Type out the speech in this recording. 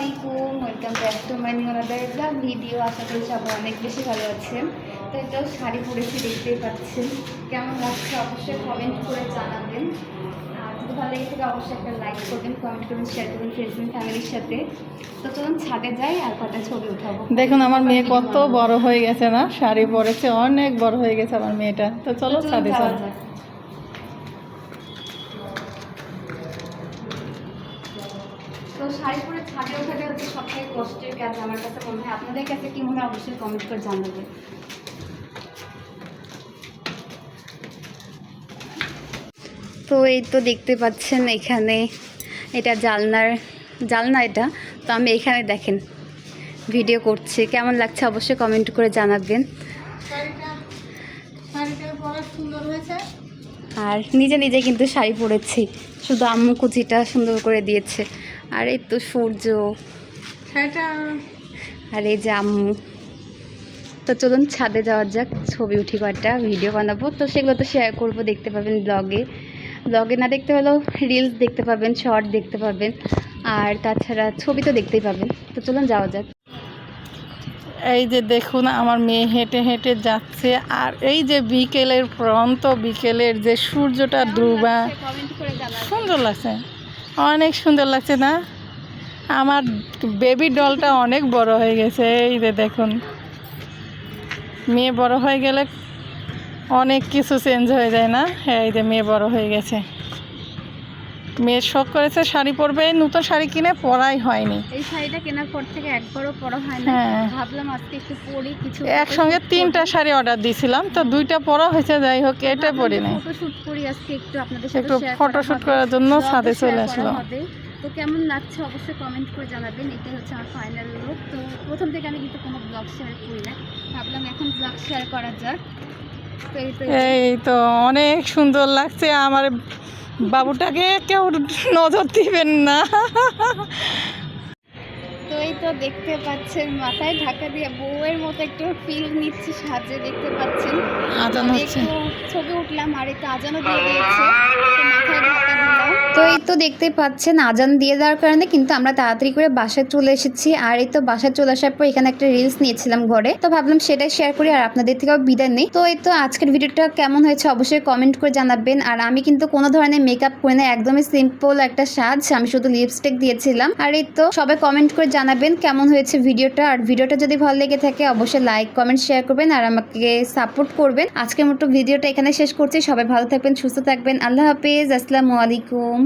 আলাইকুম, welcome back to my new another blog video. আশা করি সবাই অনেক বেশি ভালো আছেন। তো এটাও শাড়ি পরেছি, দেখতেই পাচ্ছেন। কেমন লাগছে অবশ্যই কমেন্ট করে জানাবেন। আর যদি ভালো লেগে থাকে অবশ্যই একটা লাইক করবেন, কমেন্ট করবেন, শেয়ার করবেন ফ্রেন্ডস এন্ড ফ্যামিলির সাথে। তো চলুন ছাদে যাই আর কটা ছবি উঠাবো। দেখুন আমার মেয়ে কত বড় হয়ে গেছে না, শাড়ি পরেছে, অনেক বড় হয়ে গেছে আমার মেয়েটা। তো চলো ছাদে যাওয়া চলো। যাক। তো শাড়ি পরে ছাদে ওঠাটা হচ্ছে সবথেকে কষ্টের কাজ আমার কাছে মনে হয়। আপনাদের কাছে কি মনে হয় অবশ্যই কমেন্ট করে জানাবেন। তো এই তো দেখতে পাচ্ছেন এখানে এটা জালনা এটা। তো আমি এখানে দেখেন ভিডিও করছি, কেমন লাগছে অবশ্যই কমেন্ট করে জানাবেন। আর নিজে নিজে কিন্তু শাড়ি পরেছি, শুধু আম্মু কুচিটা সুন্দর করে দিয়েছে। আর এই তো সূর্য, আর এই যে আম্মু। তো চলুন ছাদে যাওয়া যাক, ছবি উঠি, কয়েকটা ভিডিও বানাবো। তো সেগুলো তো শেয়ার করবো, দেখতে পাবেন ব্লগে না দেখতে হলেও রিলস দেখতে পাবেন, শর্ট দেখতে পাবেন, আর তাছাড়া ছবি তো দেখতেই পাবেন। তো চলুন যাওয়া যাক। এই যে দেখুন আমার মেয়ে হেঁটে হেঁটে যাচ্ছে, আর এই যে বিকেলের বিকেলের যে সূর্যটা ডুবা, সুন্দর লাগছে, অনেক সুন্দর লাগছে না? আমার বেবি ডলটা অনেক বড় হয়ে গেছে। এই যে দেখুন, মেয়ে বড় হয়ে গেলে অনেক কিছু চেঞ্জ হয়ে যায় না? এই যে মেয়ে বড় হয়ে গেছে, মেয়ে শখ করেছে শাড়ি পরবে, নতুন শাড়ি কিনে পরাই হয়নি। এই শাড়িটা কেনার পর থেকে একবারও পরা হয় না। হ্যাঁ, ভাবলাম আজকে একটু পরি, কিছু একসঙ্গে 3টা শাড়ি অর্ডার দিয়েছিলাম, তো 2টা পরা হয়েছে। যাই হোক, এটা পরি নাই, ফটোশুট করি আজকে, একটু আপনাদের সাথে একটু শেয়ার ফটোশুট করার জন্য ছাদে চলে আসলাম। তো কেমন লাগছে অবশ্যই কমেন্ট করে জানাবেন। এটা হচ্ছে আমার ফাইনাল লুক। তো প্রথম থেকে আমি কিন্তু কোনো ব্লগ শেয়ার করি না, ভাবলাম এখন ব্লগ শেয়ার করা যাক। তো এই তো অনেক সুন্দর লাগছে। আমার বাবুটাকে কেউ নজর দিবেন না। তো এই তো দেখতে পাচ্ছেন মাথায় ঢাকা দিয়ে বউয়ের মতো একটু ফিল নিচ্ছি সাজে, দেখতে পাচ্ছেন। আজান আমি হচ্ছে, একটু ছবি উঠলাম আর একটু আজানও দিয়ে দিয়েছে, তো মাথায় ঢাকা দিলাম। তো এই তো দেখতে পাচ্ছেন আজান দিয়ে দেওয়ার কারণে কিন্তু আমরা তাড়াতাড়ি করে বাসায় চলে এসেছি। আর এই তো বাসায় চলে আসার পর এখানে একটা রিলস নিয়েছিলাম ঘরে, তো ভাবলাম সেটাই শেয়ার করি আর আপনাদের থেকেও বিদায় নেই। তো এই তো আজকের ভিডিওটা কেমন হয়েছে অবশ্যই কমেন্ট করে জানাবেন। আর আমি কিন্তু কোনো ধরনের মেকআপ করি না, একদমই সিম্পল একটা সাজ, আমি শুধু লিপস্টিক দিয়েছিলাম। আর এই তো সবাই কমেন্ট করে জানাবেন কেমন হয়েছে ভিডিওটা। আর ভিডিওটা যদি ভালো লেগে থাকে অবশ্যই লাইক কমেন্ট শেয়ার করবেন আর আমাকে সাপোর্ট করবেন। আজকের মতো ভিডিওটা এখানে শেষ করছি। সবাই ভালো থাকবেন, সুস্থ থাকবেন। আল্লাহ হাফেজ, আসসালামু আলাইকুম।